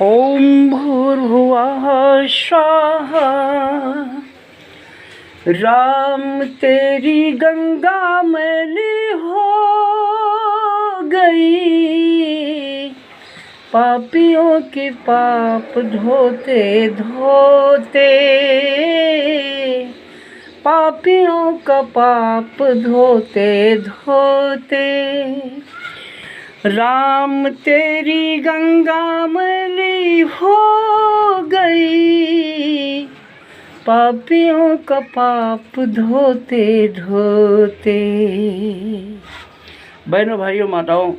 ओम भूर्भुवः स्वः। राम तेरी गंगा मैली हो गई, पापियों के पाप धोते धोते, पापियों का पाप धोते धोते। राम तेरी गंगा मैली हो गई, पापियों का पाप धोते धोते। बहनों भाइयों माताओं,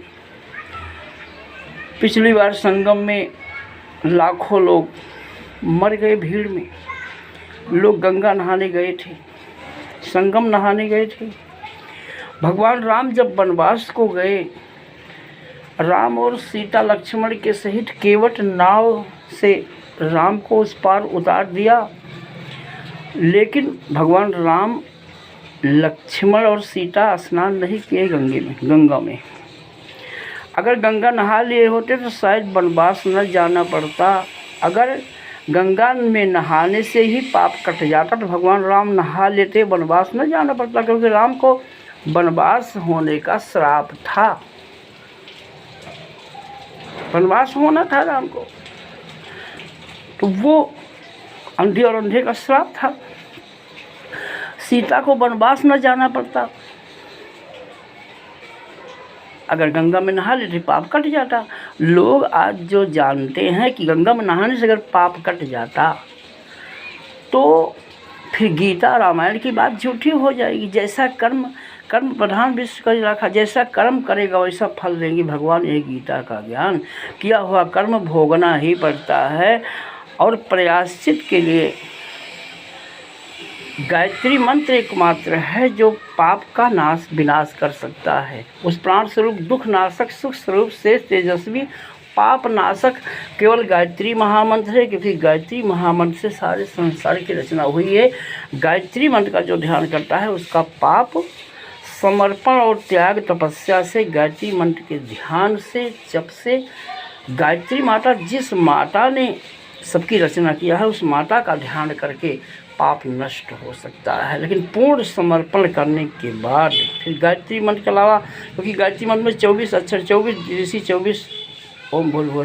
पिछली बार संगम में लाखों लोग मर गए। भीड़ में लोग गंगा नहाने गए थे, संगम नहाने गए थे। भगवान राम जब वनवास को गए, राम और सीता लक्ष्मण के सहित केवट नाव से राम को उस पार उतार दिया। लेकिन भगवान राम, लक्ष्मण और सीता स्नान नहीं किए गंगा में। अगर गंगा नहा लिए होते तो शायद वनवास न जाना पड़ता। अगर गंगा में नहाने से ही पाप कट जाता तो भगवान राम नहा लेते, वनवास न जाना पड़ता, क्योंकि राम को वनवास होने का श्राप था। वनवास होना था राम को, तो वो अंधे और अंधे का श्राप था। सीता को वनवास न जाना पड़ता। अगर गंगा में नहा लेते पाप कट जाता। लोग आज जो जानते हैं कि गंगा में नहाने से अगर पाप कट जाता तो फिर गीता रामायण की बात झूठी हो जाएगी। जैसा कर्म प्रधान विश्व कर रखा, जैसा कर्म करेगा वैसा फल देंगे भगवान। ये गीता का ज्ञान, किया हुआ कर्म भोगना ही पड़ता है। और प्रायश्चित के लिए गायत्री मंत्र एकमात्र है जो पाप का विनाश कर सकता है। उस प्राण स्वरूप, दुख नाशक, सुख स्वरूप से तेजस्वी, पाप नाशक केवल गायत्री महामंत्र है, क्योंकि गायत्री महामंत्र से सारे संसार की रचना हुई है। गायत्री मंत्र का जो ध्यान करता है उसका पाप समर्पण और त्याग तपस्या से, गायत्री मंत्र के ध्यान से, जप से, गायत्री माता, जिस माता ने सबकी रचना किया है उस माता का ध्यान करके पाप नष्ट हो सकता है। लेकिन पूर्ण समर्पण करने के बाद फिर गायत्री मंत्र के अलावा, क्योंकि गायत्री मंत्र में 24 अक्षर, 24 ऋषि, 24 ओम भूर्भुवः